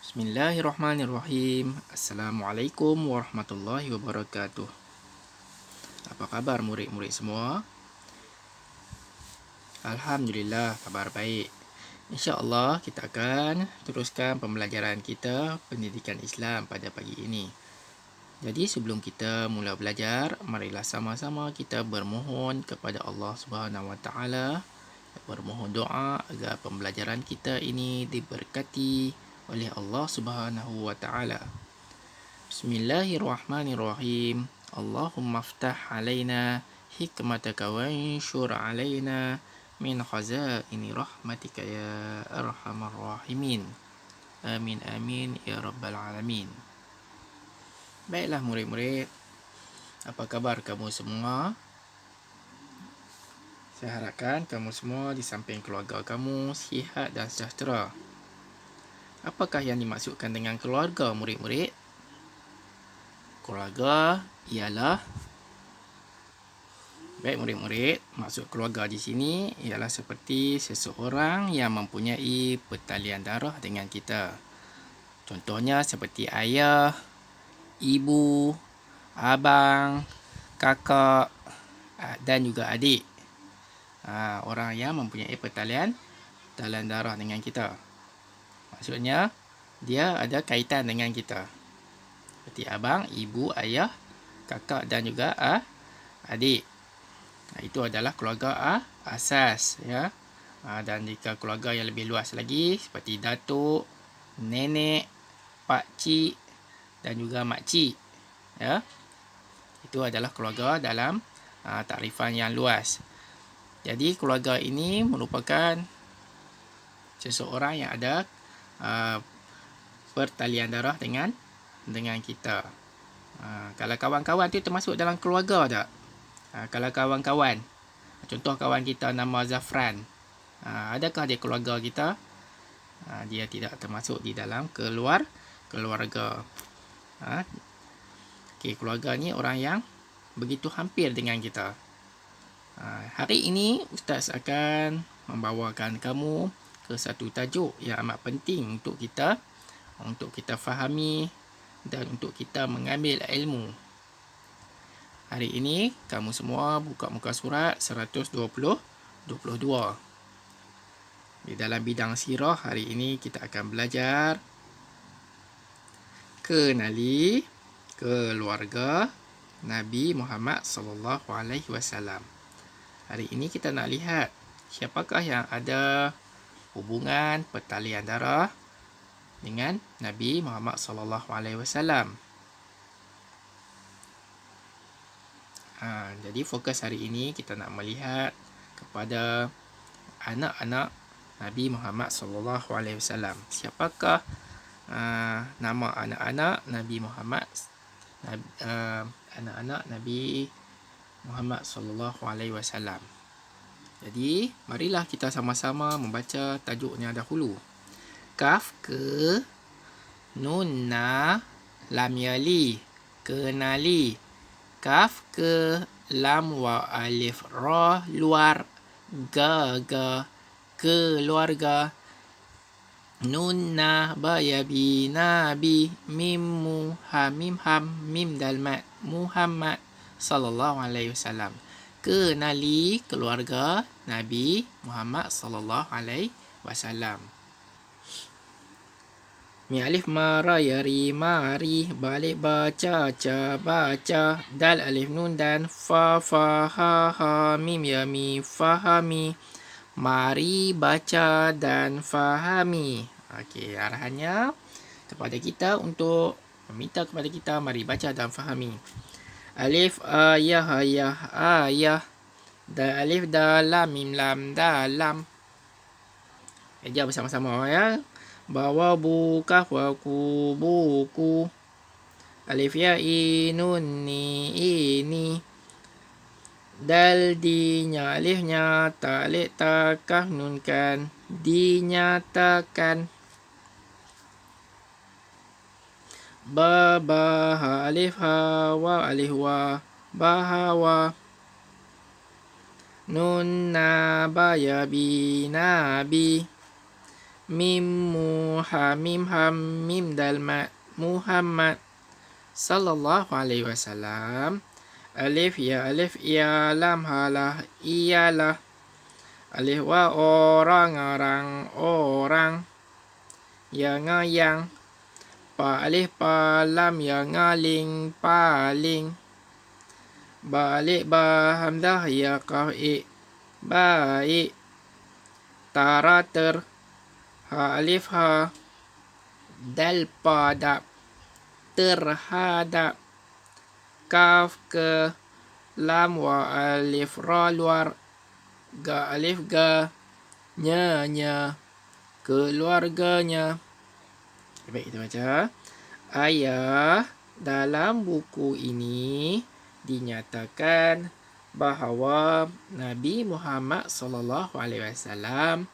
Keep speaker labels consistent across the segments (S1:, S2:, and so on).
S1: Bismillahirrahmanirrahim. Assalamualaikum warahmatullahi wabarakatuh. Apa kabar murid-murid semua? Alhamdulillah, kabar baik. InsyaAllah kita akan teruskan pembelajaran kita pendidikan Islam pada pagi ini. Jadi sebelum kita mula belajar, marilah sama-sama kita bermohon kepada Allah Subhanahu Wa Taala, bermohon doa agar pembelajaran kita ini diberkati oleh Allah Subhanahu Wa Taala. Bismillahirrahmanirrahim. Allahumma aftah alaina hikmataka wa anshur alaina min khazaini rahmatika ya arhamar rahimin. Amin amin ya rabbal alamin. Baiklah murid-murid, apa kabar kamu semua? Saya harapkan kamu semua di samping keluarga kamu sihat dan sejahtera. Apakah yang dimaksudkan dengan keluarga murid-murid? Keluarga ialah, baik murid-murid, maksud keluarga di sini ialah seperti seseorang yang mempunyai pertalian darah dengan kita. Contohnya seperti ayah, ibu, abang, kakak dan juga adik. Orang yang mempunyai pertalian darah dengan kita. Maksudnya dia ada kaitan dengan kita. Seperti abang, ibu, ayah, kakak dan juga adik. Itu adalah keluarga asas, ya. Dan jika keluarga yang lebih luas lagi seperti datuk, nenek, pakcik dan juga makcik, ya. Itu adalah keluarga dalam takrifan yang luas. Jadi keluarga ini merupakan seseorang yang ada pertalian darah dengan kita. Kalau kawan-kawan tu termasuk dalam keluarga tak? Kalau kawan-kawan, contoh kawan kita nama Zafran, adakah dia keluarga kita? Dia tidak termasuk di dalam keluarga. Okey, keluarga ni orang yang begitu hampir dengan kita. Hari ini Ustaz akan membawakan kamu ke satu tajuk yang amat penting untuk kita fahami dan untuk kita mengambil ilmu. Hari ini kamu semua buka muka surat 122. Di dalam bidang sirah hari ini kita akan belajar kenali keluarga Nabi Muhammad sallallahu alaihi wasallam. Hari ini kita nak lihat siapakah yang ada hubungan pertalian darah dengan Nabi Muhammad sallallahu alaihi wasallam. Jadi fokus hari ini kita nak melihat kepada anak-anak Nabi Muhammad sallallahu alaihi wasallam. Siapakah nama anak-anak Nabi Muhammad? Anak-anak Nabi Muhammad sallallahu alaihi wasallam. Jadi, marilah kita sama-sama membaca tajuknya dahulu. Kaf ke nun na lam yali, kenali. Kaf ke lam wa alif ra luar, ga keluarga. Nun na ba ya bi nabi, mim mu ha mim ham mim dalmat Muhammad sallallahu alaihi wasallam. Kenali keluarga Nabi Muhammad sallallahu alaihi wasallam. Mi alif mara yari mari, balik baca baca, dal alif nun dan fa ha mim ya mi fahami. Mari baca dan fahami. Okey, arahannya kepada kita untuk meminta kepada kita mari baca dan fahami. Alif ayah alif dalam mim lam dalam. Eja bersama-sama ya. Bawa buka buku. Alif ya inun ni ini. Dal dinya alifnya talik takah nunkan dinyatakan. Babaha alif hawa alif wa bahawa. Nun naba ya bi nabi. Mim mim ham mim dal mat Muhammad sallallahu alaihi wasallam. Alif ya lam halah iyalah. Alif wa orang ya yang. Pa alif pa lam ya ngaling paling. Ba alif ba hamzah ya qaf baik. Tarater ha alif ha dal pada terhadap. Kaf ke lam wa alif ra luar. Ga alif ga nya keluarganya. Baik, kita baca. Ayah, dalam buku ini dinyatakan bahawa Nabi Muhammad sallallahu alaihi wasallam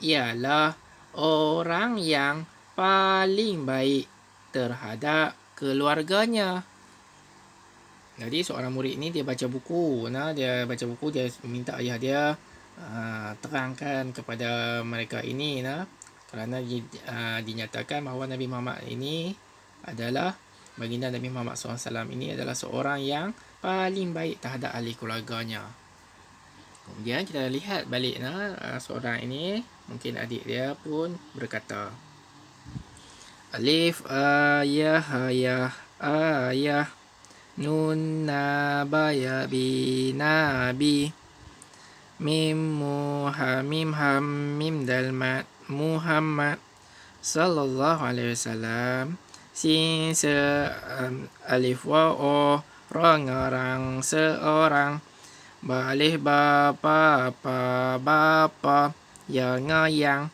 S1: ialah orang yang paling baik terhadap keluarganya. Jadi seorang murid ni dia baca buku, dia minta ayah dia terangkan kepada mereka ini, kerana dinyatakan bahawa Nabi Muhammad ini adalah baginda Nabi Muhammad SAW ini adalah seorang yang paling baik terhadap ahli keluarganya. Kemudian kita lihat balik seorang ini, mungkin adik dia pun berkata, alif ayah ayah nun nabaya binabi mim ham mim dal mat Muhammad sallallahu alaihi wasallam. Sin alif wa orang seorang. Ba alif ba bapa yang.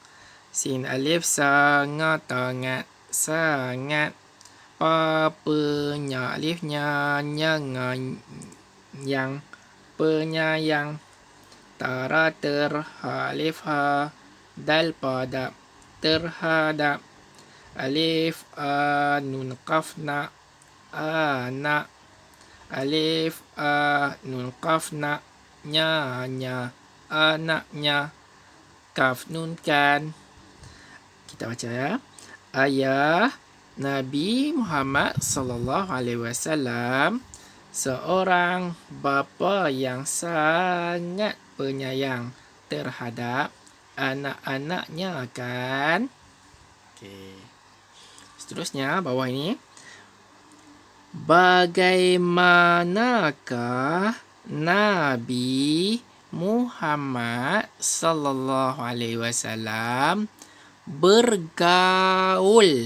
S1: Sin alif sangat sangat. Pa alifnya yang penyayang. Tara alif ha dal pada terhadap. Alif nun qaf anak. Alif nun qaf nya anaknya. Kaf nun kan. Kita baca ya. Ayah Nabi Muhammad sallallahu alaihi wasallam seorang bapa yang sangat penyayang terhadap anak-anaknya kan. Okey. Seterusnya bawah ini. Bagaimanakah Nabi Muhammad sallallahu alaihi wasallam bergaul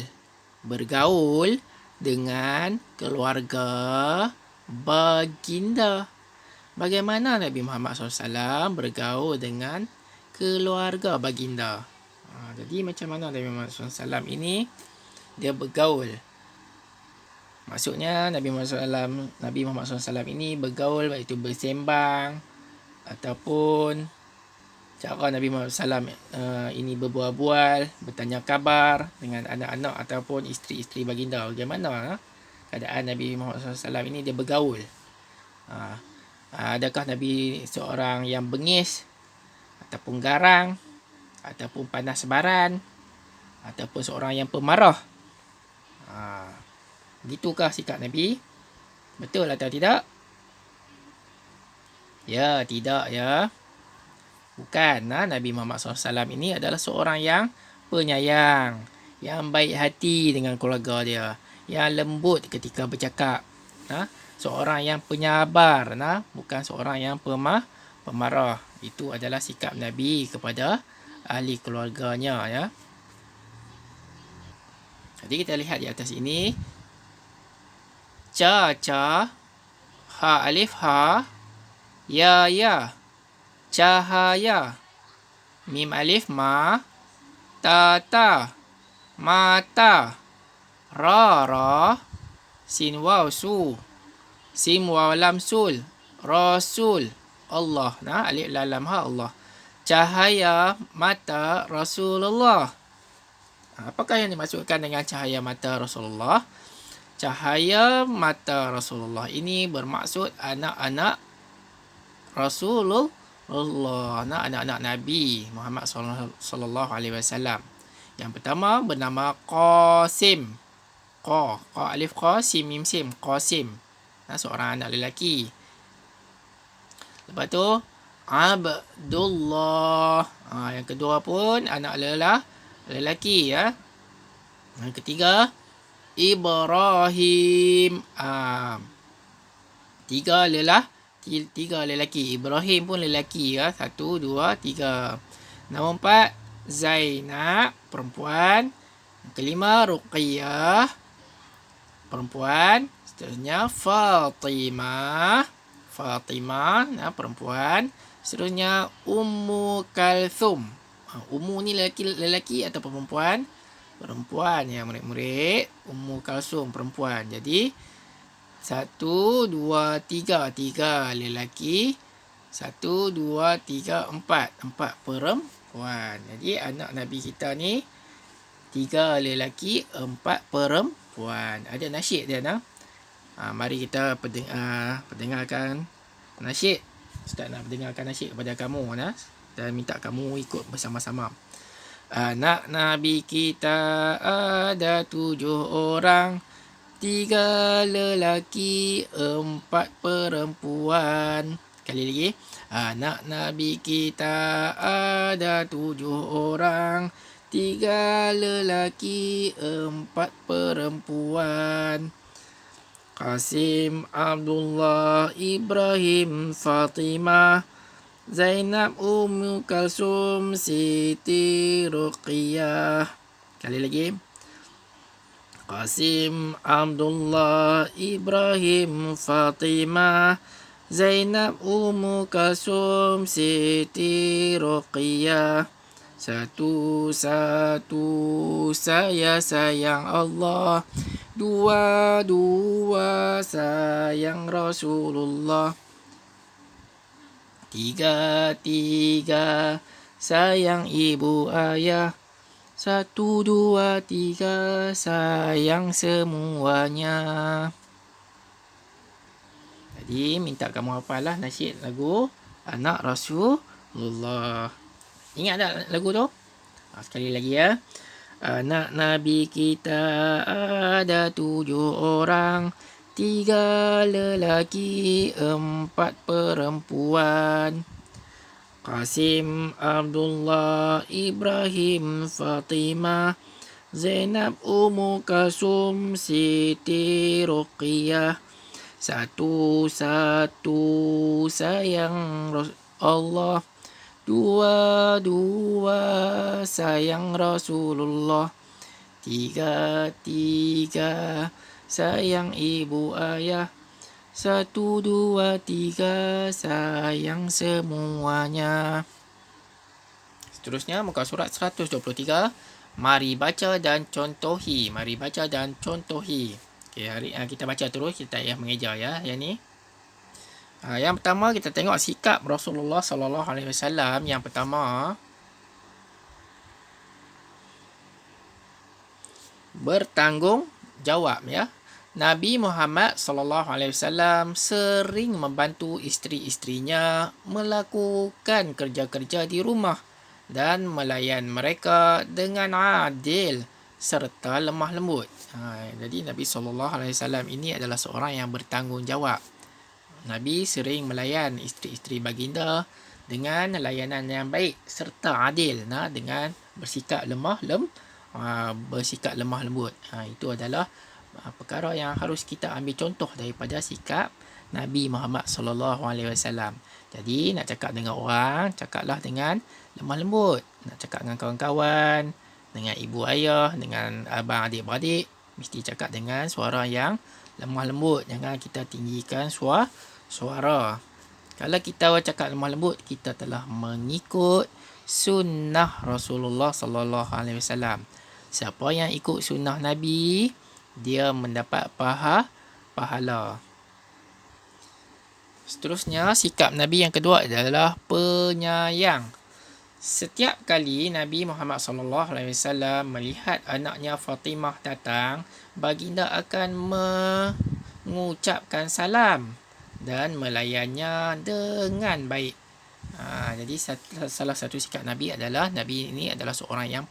S1: dengan keluarga baginda. Bagaimana Nabi Muhammad SAW bergaul dengan keluarga baginda? Jadi macam mana Nabi Muhammad SAW ini dia bergaul? Maksudnya Nabi Muhammad SAW ini bergaul, iaitu bersembang ataupun cara Nabi Muhammad SAW ini berbual-bual, bertanya kabar dengan anak-anak ataupun isteri-isteri baginda. Bagaimana keadaan Nabi Muhammad SAW ini dia bergaul? Adakah Nabi seorang yang bengis ataupun garang ataupun panas baran ataupun seorang yang pemarah? Begitukah sikap Nabi? Betul atau tidak? Ya, tidak ya. Bukan. Nabi Muhammad SAW ini adalah seorang yang penyayang, yang baik hati dengan keluarga dia, yang lembut ketika bercakap, seorang yang penyabar, bukan seorang yang pemarah. Itu adalah sikap Nabi kepada ahli keluarganya ya. Jadi kita lihat di atas ini. Ca ha alif ha ya cahaya. Mim alif ma ta mata. Ra sin waw su. Sim waw lam sul. Rasul Allah. Alif lam ha Allah. Cahaya mata Rasulullah. Apakah yang dimaksudkan dengan cahaya mata Rasulullah? Cahaya mata Rasulullah ini bermaksud anak-anak Rasulullah, anak-anak Nabi Muhammad sallallahu alaihi wasallam. Yang pertama bernama Qasim. Qa alif qa, sim mim sim, Qasim. Seorang anak lelaki. Lepas tu Abdullah. Yang kedua pun anak lelaki ya. Yang ketiga Ibrahim. Tiga lelaki. Ibrahim pun lelaki ya. 1, 2, 3. Nombor 4 Zainab, perempuan. Yang kelima Ruqayyah, perempuan. Seterusnya Fatimah, perempuan. Seterusnya Ummu Kalthum. Ummu ni lelaki atau perempuan? Perempuan ya murid-murid. Ummu Kalthum, perempuan. Jadi 1, 2, 3. 3 lelaki. 1, 2, 3, 4. 4 perempuan. Jadi anak Nabi kita ni 3 lelaki, 4 perempuan. Ada nasyid dia nak. Mari kita pendengarkan nasyid. Ustaz nak pendengarkan nasyid kepada kamu dan minta kamu ikut bersama-sama. Anak Nabi kita ada 7 orang, 3 lelaki, 4 perempuan. Kali lagi. Anak Nabi kita ada 7 orang, 3 lelaki, 4 perempuan. Qasim, Abdullah, Ibrahim, Fatimah, Zainab, Ummu Kalsum, Siti, Ruqayyah. Kali lagi. Qasim, Abdullah, Ibrahim, Fatimah, Zainab, Ummu Kalsum, Siti, Ruqayyah. Satu saya sayang Allah, 2 sayang Rasulullah, 3 sayang ibu ayah, 1, 2, 3 sayang semuanya. Jadi minta kamu hafal lah nasyid lagu Anak Rasulullah. Ingat tak lagu tu? Sekali lagi ya. Anak Nabi kita ada 7 orang, 3 lelaki, 4 perempuan. Qasim, Abdullah, Ibrahim, Fatimah, Zainab, Ummu Kalsum, Siti, Ruqayyah. 1 sayang Allah, 2 sayang Rasulullah, 3 sayang ibu ayah, 1, 2, 3 sayang semuanya. Seterusnya muka surat 123. Mari baca dan contohi. Okey, hari kita baca terus, kita tak payah mengejar ya yang ni. Yang pertama kita tengok sikap Rasulullah sallallahu alaihi wasallam. Yang pertama, bertanggungjawab ya. Nabi Muhammad sallallahu alaihi wasallam sering membantu isteri-isterinya melakukan kerja-kerja di rumah dan melayan mereka dengan adil serta lemah lembut. Jadi Nabi sallallahu alaihi wasallam ini adalah seorang yang bertanggungjawab. Nabi sering melayan isteri-isteri baginda dengan layanan yang baik serta adil, dengan bersikap lemah lembut. Itu adalah perkara yang harus kita ambil contoh daripada sikap Nabi Muhammad sallallahu alaihi wasallam. Jadi nak cakap dengan orang, cakaplah dengan lemah lembut. Nak cakap dengan kawan-kawan, dengan ibu ayah, dengan abang adik-beradik, mesti cakap dengan suara yang lemah lembut. Jangan kita tinggikan suara. Kalau kita cakap lemah lembut, kita telah mengikut sunnah Rasulullah sallallahu alaihi wasallam. Siapa yang ikut sunnah Nabi, dia mendapat pahala. Seterusnya, sikap Nabi yang kedua adalah penyayang. Setiap kali Nabi Muhammad sallallahu alaihi wasallam melihat anaknya Fatimah datang, baginda akan mengucapkan salam dan melayannya dengan baik. Jadi salah satu sikap Nabi adalah Nabi ini adalah seorang yang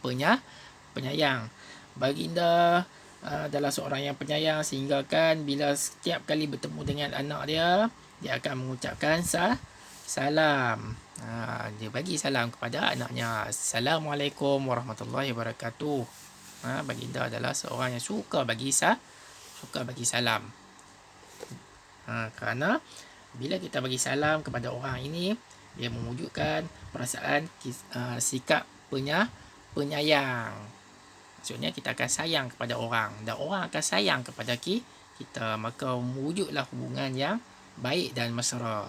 S1: penyayang. Baginda adalah seorang yang penyayang sehingga kan bila setiap kali bertemu dengan anak dia, dia akan mengucapkan salam. Dia bagi salam kepada anaknya. Assalamualaikum warahmatullahi wabarakatuh. Baginda adalah seorang yang suka bagi salam. Kerana bila kita bagi salam kepada orang ini, dia mewujudkan perasaan sikap penyayang. Maksudnya kita akan sayang kepada orang dan orang akan sayang kepada kita, maka wujudlah hubungan yang baik dan mesra.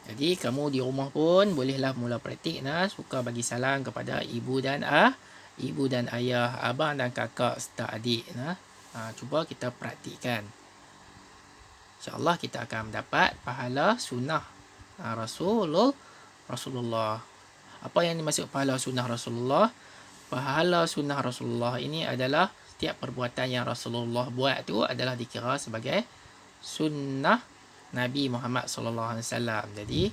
S1: Jadi kamu di rumah pun bolehlah mula praktik suka bagi salam kepada ibu dan ayah, abang dan kakak serta adik. Cuba kita praktikkan. InsyaAllah kita akan mendapat pahala sunnah Rasulullah. Apa yang dimaksud pahala sunnah Rasulullah? Pahala sunnah Rasulullah ini adalah setiap perbuatan yang Rasulullah buat tu adalah dikira sebagai sunnah Nabi Muhammad SAW. Jadi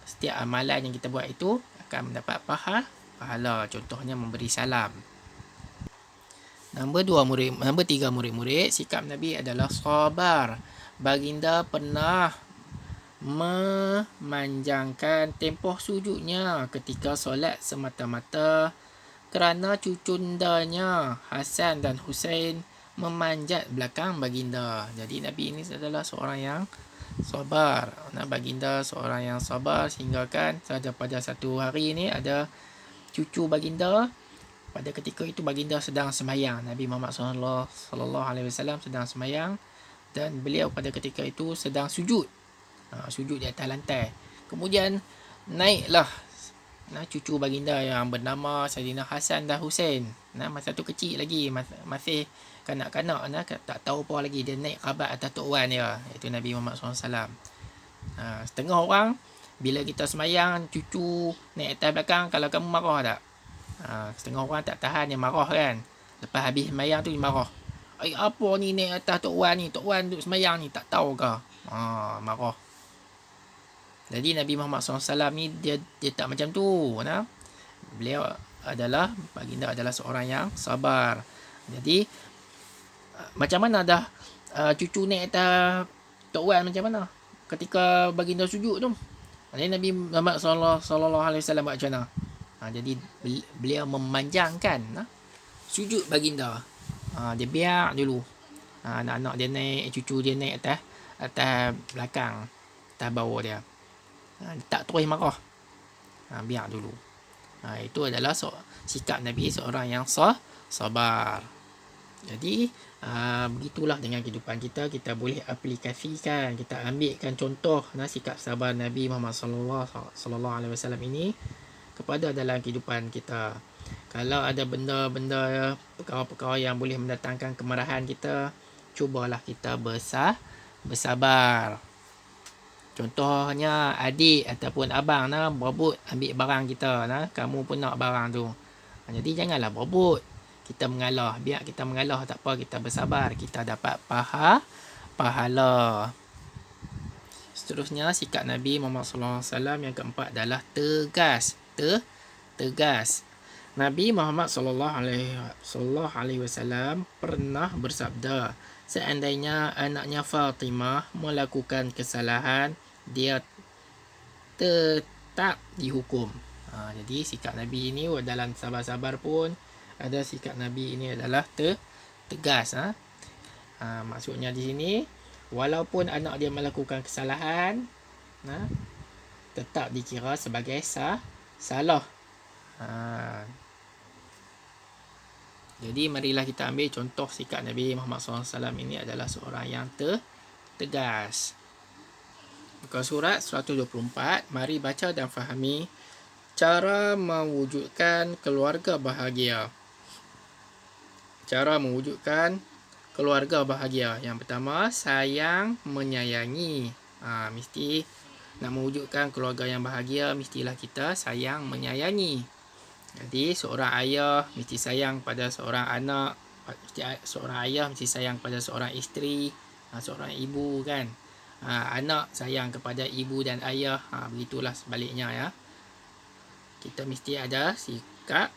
S1: setiap amalan yang kita buat itu akan mendapat pahala. Contohnya memberi salam. Nombor 3 murid-murid, sikap Nabi adalah sabar. Baginda pernah memanjangkan tempoh sujudnya ketika solat semata-mata kerana cucundanya Hasan dan Husain memanjat belakang baginda. Jadi Nabi ini adalah seorang yang sabar. Baginda seorang yang sabar sehingga kan pada satu hari ini ada cucu baginda. Pada ketika itu baginda sedang sembahyang. Nabi Muhammad SAW sedang sembahyang dan beliau pada ketika itu sedang sujud. Sujud di atas lantai. Kemudian naiklah cucu baginda yang bernama Saidina Hasan dan Husain. Masa tu kecil lagi, masih kanak-kanak, tak tahu apa lagi. Dia naik kabat atas Tok Wan dia, iaitu Nabi Muhammad SAW. Setengah orang bila kita semayang, cucu naik atas belakang, kalau kamu marah tak? Setengah orang tak tahan, dia marah kan. Lepas habis semayang tu dia marah. Apa ni naik atas Tok Wan ni? Tok Wan duduk semayang ni, tak tahu ke? Marah. Jadi Nabi Muhammad SAW ni dia tak macam tu. Beliau adalah, baginda adalah seorang yang sabar. Jadi macam mana dah cucu naik atas Tok Wan macam mana? Ketika baginda sujud tu. Jadi Nabi Muhammad SAW buat macam mana? Jadi beliau memanjangkan sujud baginda. Dia biar dulu. Anak-anak dia naik, cucu dia naik atas belakang, atas bawah dia. Tak terus marah. Biar dulu. Itu adalah sikap Nabi, seorang yang sabar. Jadi begitulah dengan kehidupan kita. Kita boleh aplikasikan, kita ambilkan contoh sikap sabar Nabi Muhammad SAW ini kepada dalam kehidupan kita. Kalau ada benda-benda, perkara-perkara yang boleh mendatangkan kemarahan kita, cubalah kita bersabar. Contohnya adik ataupun abang berebut ambil barang kita, kamu pun nak barang tu. Jadi janganlah berebut. Kita mengalah, biar kita mengalah tak apa, kita bersabar, kita dapat pahala. Seterusnya sikap Nabi Muhammad SAW yang keempat adalah tegas. Nabi Muhammad SAW pernah bersabda, seandainya anaknya Fatimah melakukan kesalahan, dia tetap dihukum. Jadi sikap Nabi ini dalam sabar-sabar pun ada sikap Nabi ini adalah tegas. Maksudnya di sini, walaupun anak dia melakukan kesalahan, tetap dikira sebagai salah. Jadi marilah kita ambil contoh sikap Nabi Muhammad SAW ini adalah seorang yang tegas. Muka surat 124, mari baca dan fahami cara mewujudkan keluarga bahagia. Cara mewujudkan keluarga bahagia. Yang pertama, sayang menyayangi. Mesti nak mewujudkan keluarga yang bahagia, mestilah kita sayang menyayangi. Jadi seorang ayah mesti sayang pada seorang anak, seorang ayah mesti sayang pada seorang isteri, seorang ibu kan. Anak sayang kepada ibu dan ayah, begitulah sebaliknya ya. Kita mesti ada sikap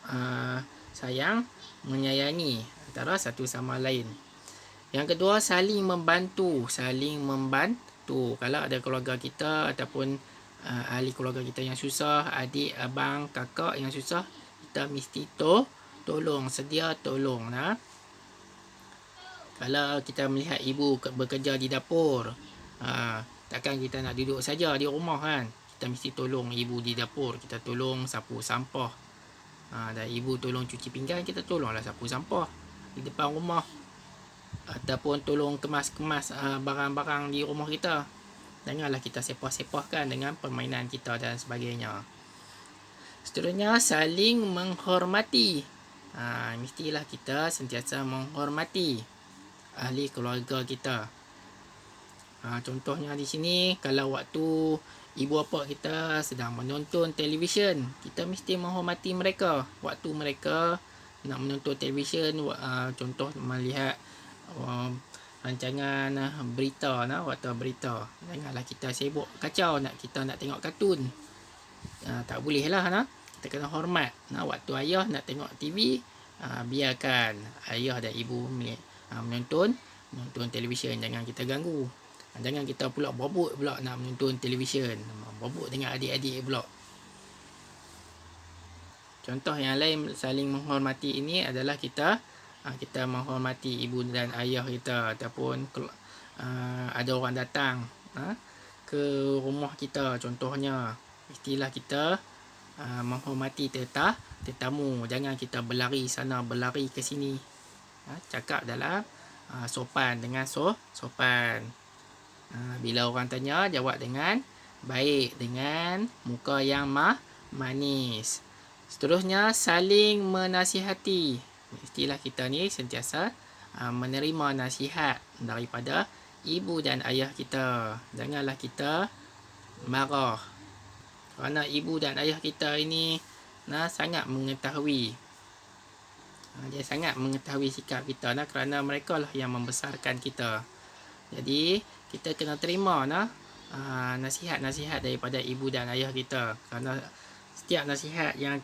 S1: sayang menyayangi antara satu sama lain. Yang kedua, saling membantu. Kalau ada keluarga kita ataupun ahli keluarga kita yang susah, adik, abang, kakak yang susah, kita mesti tolong, sedia tolong. Kalau kita melihat ibu bekerja di dapur, takkan kita nak duduk saja di rumah kan. Kita mesti tolong ibu di dapur. Kita tolong sapu sampah. Dan ibu tolong cuci pinggan, kita tolonglah sapu sampah di depan rumah. Ataupun tolong kemas-kemas barang-barang di rumah kita. Janganlah kita sepah-sepahkan dengan permainan kita dan sebagainya. Seterusnya, saling menghormati. Mestilah kita sentiasa menghormati ahli keluarga kita. Contohnya di sini, kalau waktu ibu bapa kita sedang menonton televisyen, kita mesti menghormati mereka. Waktu mereka nak menonton televisyen, contoh melihat rancangan berita, waktu berita, janganlah kita sibuk kacau, kita nak tengok kartun. Tak boleh lah. Kita kena hormat. Waktu ayah nak tengok TV, biarkan ayah dan ibu menonton televisyen. Jangan kita ganggu. Jangan kita pula bobot pula nak menonton televisyen. Bobot dengan adik-adik pula. Contoh yang lain saling menghormati ini adalah kita menghormati ibu dan ayah kita, ataupun ada orang datang ke rumah kita. Contohnya, mestilah kita menghormati tetamu. Jangan kita berlari sana berlari ke sini. Cakap dalam sopan, dengan sopan. Bila orang tanya, jawab dengan baik, dengan muka yang manis. Seterusnya, saling menasihati. Mestilah kita ni sentiasa menerima nasihat daripada ibu dan ayah kita. Janganlah kita marah. Kerana ibu dan ayah kita ini sangat mengetahui. Dia sangat mengetahui sikap kita, kerana mereka lah yang membesarkan kita. Jadi kita kena terima nasihat-nasihat daripada ibu dan ayah kita. Kerana setiap nasihat yang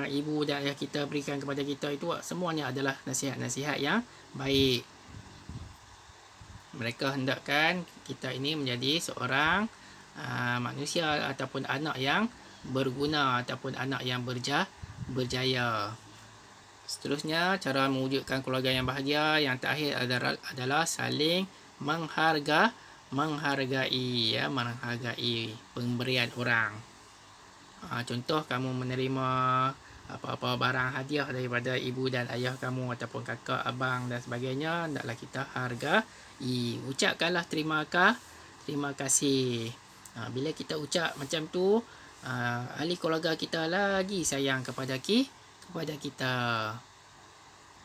S1: ibu dan ayah kita berikan kepada kita itu semuanya adalah nasihat-nasihat yang baik. Mereka hendakkan kita ini menjadi seorang manusia ataupun anak yang berguna, ataupun anak yang berjaya. Seterusnya, cara mewujudkan keluarga yang bahagia yang terakhir adalah saling menghargai pemberian orang. Contoh, kamu menerima apa-apa barang hadiah daripada ibu dan ayah kamu, ataupun kakak, abang dan sebagainya, hendaklah kita hargai. Ucapkanlah terima kasih. Bila kita ucap macam tu, ahli keluarga kita lagi sayang kepada kita.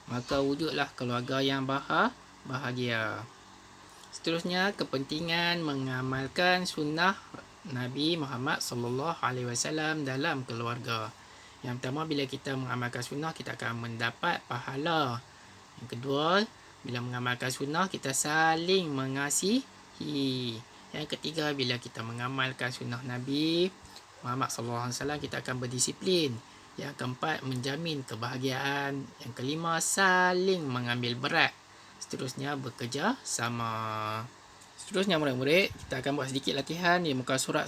S1: Maka wujudlah keluarga yang bahagia. Seterusnya, kepentingan mengamalkan sunnah Nabi Muhammad SAW dalam keluarga. Yang pertama, bila kita mengamalkan sunnah, kita akan mendapat pahala. Yang kedua, bila mengamalkan sunnah, kita saling mengasihi. Yang ketiga, bila kita mengamalkan sunnah Nabi Muhammad SAW, kita akan berdisiplin. Yang keempat, menjamin kebahagiaan. Yang kelima, saling mengambil berat. Seterusnya, bekerja sama. Seterusnya, murid-murid, kita akan buat sedikit latihan di muka surat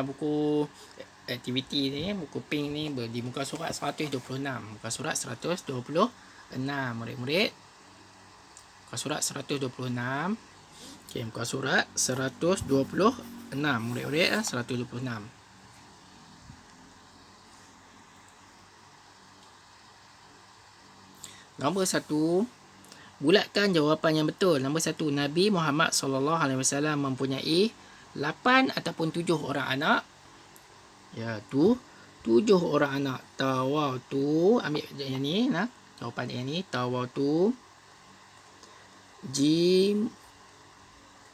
S1: buku aktiviti ni, buku pink ni, di muka surat 126. Muka surat 126, murid-murid. Muka surat 126. Okey, muka surat 126, murid-murid, 126. Nombor 1, bulatkan jawapan yang betul. Nombor 1, Nabi Muhammad SAW mempunyai 8 ataupun 7 orang anak. Ya, 7 orang anak. Tawatu, ambil yang ni, jawapan yang ni, tawatu, jim,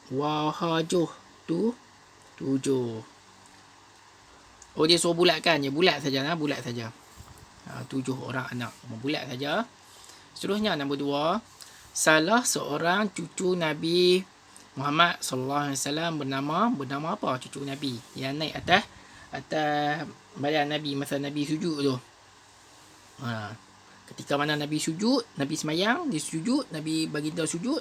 S1: wahajuh, 7. Oh, dia suruh bulatkan. Dia bulat saja, bulat saja. 7 orang anak. Bulat saja. Seterusnya, nombor 2, salah seorang cucu Nabi Muhammad SAW bernama apa cucu Nabi yang naik atas badan Nabi masa Nabi sujud tu? Ketika mana Nabi sujud, Nabi semayang, dia sujud, Nabi baginda sujud.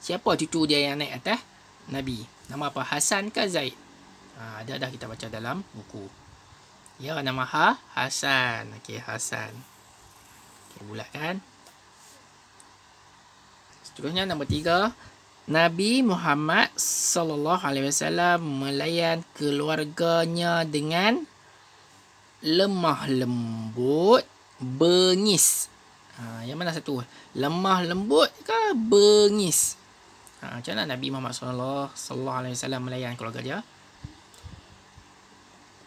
S1: Siapa cucu dia yang naik atas? Nabi. Nama apa? Hasan ke Zaid? Ada dah kita baca dalam buku. Ya, nama Hasan. Okey, Hasan. Okey, bulatkan. Seterusnya nombor 3. Nabi Muhammad sallallahu alaihi wasallam melayan keluarganya dengan lemah lembut, bengis. Yang mana satu? Lemah lembut ke bengis? Macam mana Nabi Muhammad sallallahu alaihi wasallam melayan keluarga dia?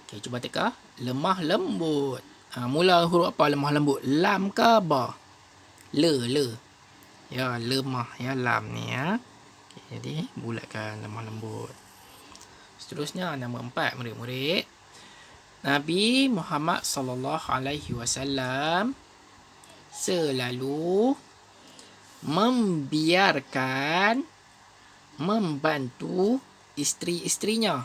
S1: Okey, cuba teka. Lemah lembut. Mula huruf apa lemah lembut? Lam ke ba? Le. Ya, lemah ya, lam ni ya. Okay, jadi bulatkan lemah lembut. Seterusnya nombor 4 murid-murid. Nabi Muhammad sallallahu alaihi wasallam selalu membantu isteri-isterinya.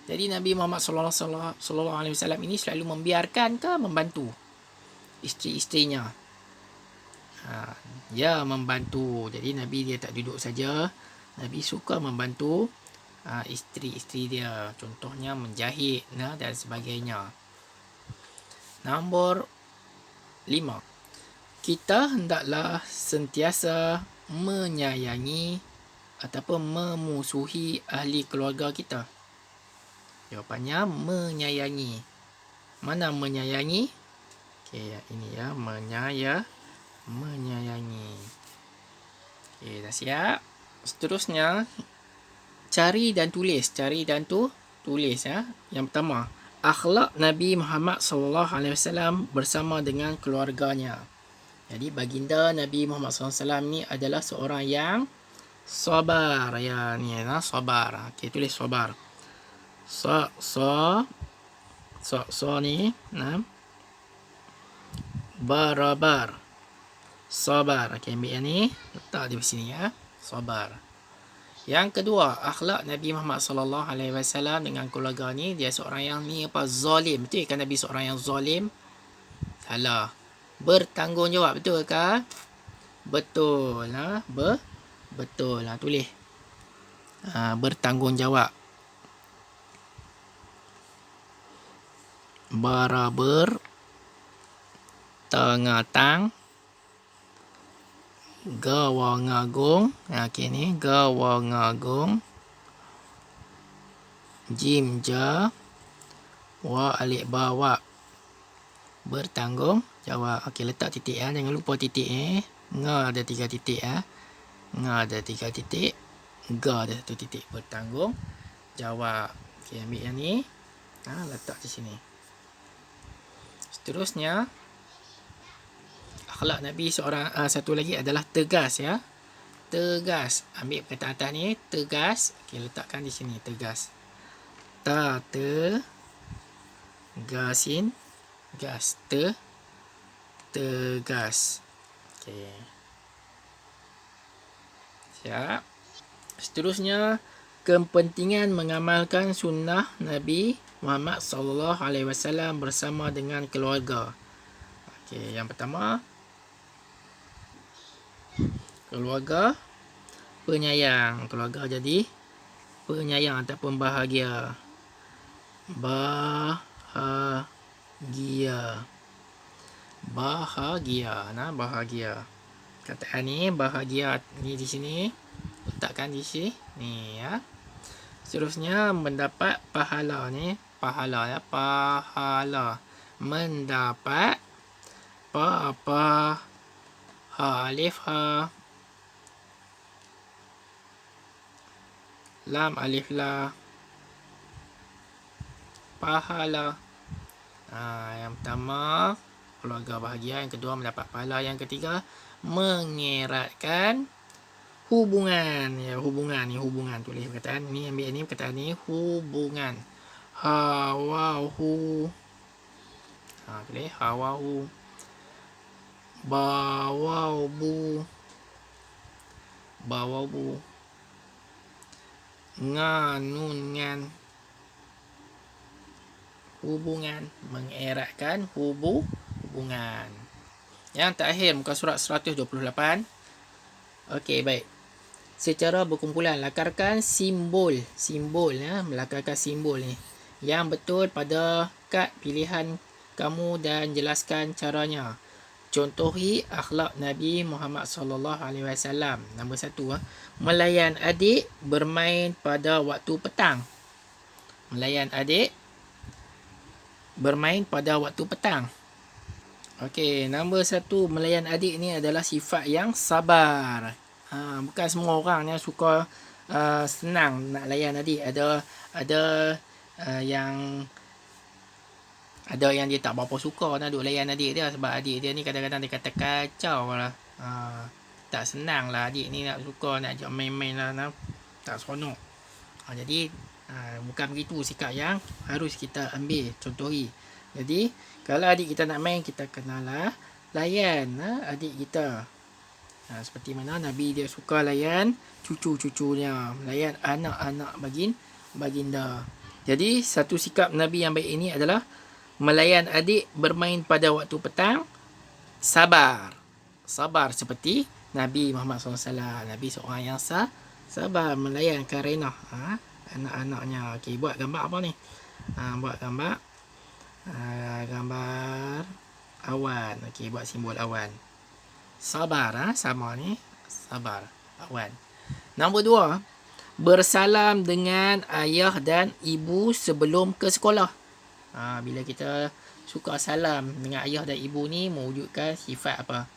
S1: Jadi Nabi Muhammad sallallahu alaihi wasallam ini selalu membiarkan ke membantu isteri-isterinya? Ya, membantu. Jadi Nabi dia tak duduk saja. Nabi suka membantu isteri-isteri dia. Contohnya menjahit dan sebagainya. Nombor 5. Kita hendaklah sentiasa menyayangi ataupun memusuhi ahli keluarga kita. Jawapannya menyayangi. Mana menyayangi? Okey, ini ya, menyayangi. Okey, dah siap. Seterusnya, cari dan tulis ya. Yang pertama, akhlak Nabi Muhammad sallallahu alaihi wasallam bersama dengan keluarganya. Jadi baginda Nabi Muhammad SAW ni adalah seorang yang sabar. Ya, ni ya, sabar. Okey, tulis sabar. Ni, barabar. Sabar. Okey, ambil yang ni, letak di sini ya. Sabar. Yang kedua, akhlak Nabi Muhammad sallallahu alaihi wasallam dengan keluarga ni, dia seorang yang zalim. Betul kan Nabi seorang yang zalim? Salah. Bertanggungjawab, betul ke? Betul. Betul. Tulis. Bertanggungjawab. Barabar. Tang. Gawangagung. Okey ni, gawangagung. Jimja. Wa alik bawa. Bertanggung jawab. Okey, letak titik ya. Jangan lupa titik Nga ada 3 titik ya. Nga ada 3 titik. Ga ada 1 titik. Bertanggung jawab. Okey, ambil yang ni. Letak di sini. Seterusnya, akhlak Nabi seorang satu lagi adalah tegas ya. Tegas. Ambil perkataan atas ni, tegas. Okey, letakkan di sini, tegas. Gasin. Gas. Tegas. Okey. Siap. Seterusnya, kepentingan mengamalkan sunnah Nabi Muhammad sallallahu alaihi wasallam bersama dengan keluarga. Okey, yang pertama, keluarga penyayang. Keluarga jadi penyayang ataupun bahagia. Bahagia. Kataan ni bahagia ni di sini. Letakkan di sini. Ni ya. Seterusnya mendapat pahala ni. Pahala ya. Pahala. Mendapat alif ha. Lam alif la. Pahala. Yang pertama keluarga bahagia, yang kedua mendapat pahala, yang ketiga mengeratkan hubungan. Ya, hubungan ni, hubungan. Tulis perkataan ni, ambil ni perkataan ni, hubungan. Hawahu. Tulis hawahu. Bawabu. Nganungan. Hubungan. Mengeratkan hubungan. Yang terakhir muka surat 128. Okey, baik. Secara berkumpulan, lakarkan simbol melakarkan simbol ni yang betul pada kad pilihan kamu dan jelaskan caranya. Contohi akhlak Nabi Muhammad sallallahu alaihi wasallam. Nombor 1, melayan adik bermain pada waktu petang. Melayan adik bermain pada waktu petang. Okey, nombor 1, melayan adik ni adalah sifat yang sabar. Bukan semua orang yang suka senang nak layan adik. Ada yang dia tak berapa suka nak duk layan adik dia, sebab adik dia ni kadang-kadang dia kata kacau lah. Tak senang lah adik ni nak suka nak ajak main-main lah, tak seronok. Jadi bukan begitu sikap yang harus kita ambil contohi. Jadi kalau adik kita nak main, kita kenalah layan adik kita. Seperti mana Nabi dia suka layan cucu-cucunya, layan anak-anak baginda. Jadi satu sikap Nabi yang baik ini adalah melayan adik bermain pada waktu petang, sabar seperti Nabi Muhammad SAW. Nabi seorang yang sabar melayan Karina anak-anaknya. Okey, buat gambar apa ni? Buat gambar awan. Okey, buat simbol awan. Sabar, sama ni. Sabar, awan. Nombor 2, bersalam dengan ayah dan ibu sebelum ke sekolah. Bila kita suka salam dengan ayah dan ibu ni mewujudkan sifat apa?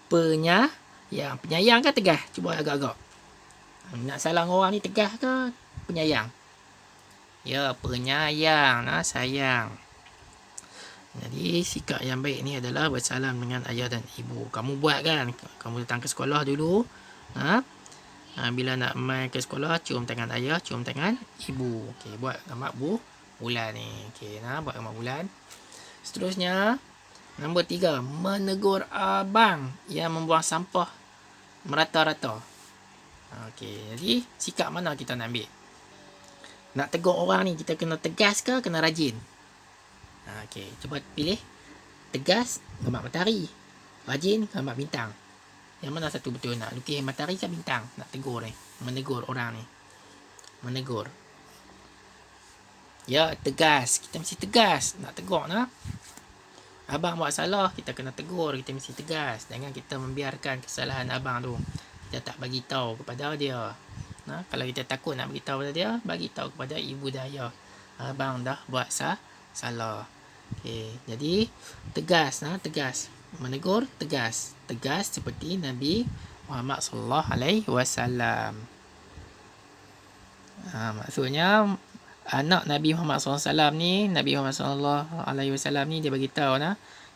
S1: Penyayang ke tegas? Cuba agak-agak. Nak salam orang ni tegas ke penyayang? Ya, penyayang, sayang. Jadi sikap yang baik ni adalah bersalam dengan ayah dan ibu. Kamu buat kan? Kamu datang ke sekolah dulu. Bila nak main ke sekolah, cium tangan ayah, cium tangan ibu. Okey, buat gambar bulan ni. Okey, buat gambar bulan. Seterusnya, nombor 3, menegur abang yang membuang sampah merata-rata. Okey, jadi sikap mana kita nak ambil? Nak tegur orang ni, kita kena tegas ke kena rajin? Okey, cuba pilih. Tegas, gambar matahari. Rajin, gambar bintang. Yang mana satu betul? Nak lukis matahari ke bintang? Nak tegur ni. Menegur orang ni. Menegur. Ya, tegas. Kita mesti tegas. Nak tegur nak. Abang buat salah, kita kena tegur. Kita mesti tegas. Jangan kita membiarkan kesalahan abang tu. Kita tak bagi tahu kepada dia. Kalau kita takut nak bagi tahu kepada dia, bagi tahu kepada ibu dan ayah. Abang dah buat salah. Okey, jadi tegas, tegas. Menegur, tegas. Tegas seperti Nabi Muhammad sallallahu alaihi wasallam. Maksudnya anak Nabi Muhammad SAW ni, Nabi Muhammad sallallahu alaihi wasallam ni dia bagi tahu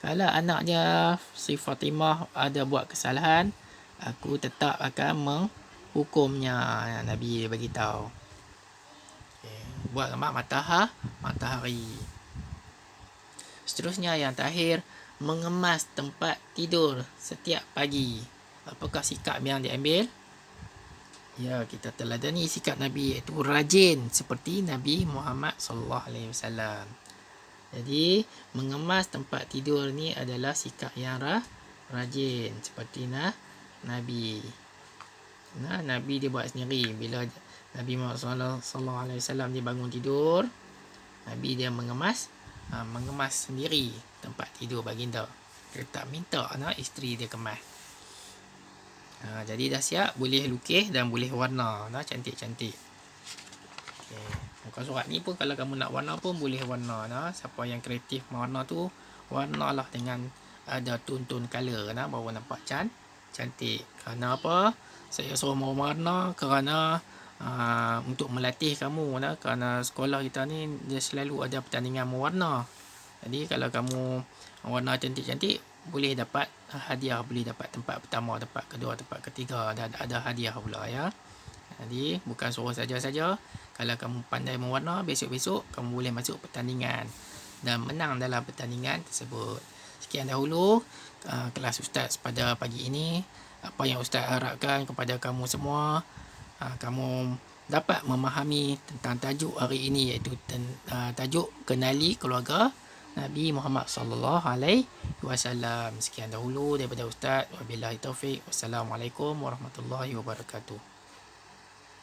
S1: kalau anak dia si Fatimah ada buat kesalahan, aku tetap akan menghukumnya. Nabi dia bagi tahu. Okay. Buat gambar matahari. Seterusnya yang terakhir, mengemas tempat tidur setiap pagi. Apakah sikap yang diambil? Ya, kita teladani sikap Nabi iaitu rajin seperti Nabi Muhammad sallallahu alaihi wasallam. Jadi, mengemas tempat tidur ni adalah sikap yang rajin seperti Nabi. Nabi dia buat sendiri. Bila Nabi Muhammad sallallahu alaihi wasallam dia bangun tidur, Nabi dia mengemas sendiri tempat tidur baginda. Dia tak minta isteri dia kemas. Jadi dah siap, boleh lukis dan boleh warna. Cantik-cantik. Okay. Muka surat ni pun kalau kamu nak warna pun boleh warna. Siapa yang kreatif warna tu, warnalah dengan ada tone-tone colour. Baru nampak cantik. Kerana apa? Saya suruh mewarna kerana untuk melatih kamu. Kerana sekolah kita ni dia selalu ada pertandingan mewarna. Jadi kalau kamu warna cantik-cantik, boleh dapat hadiah, boleh dapat tempat pertama, tempat kedua, tempat ketiga, dan ada hadiah pula ya. Jadi bukan suruh saja-saja. Kalau kamu pandai mewarna, besok-besok kamu boleh masuk pertandingan dan menang dalam pertandingan tersebut. Sekian dahulu kelas Ustaz pada pagi ini. Apa yang Ustaz harapkan kepada kamu semua, kamu dapat memahami tentang tajuk hari ini, iaitu tajuk kenali keluarga Nabi Muhammad sallallahu alaihi wasallam. Sekian dahulu daripada Ustaz. Wabillahi taufik. Wassalamualaikum warahmatullahi wabarakatuh.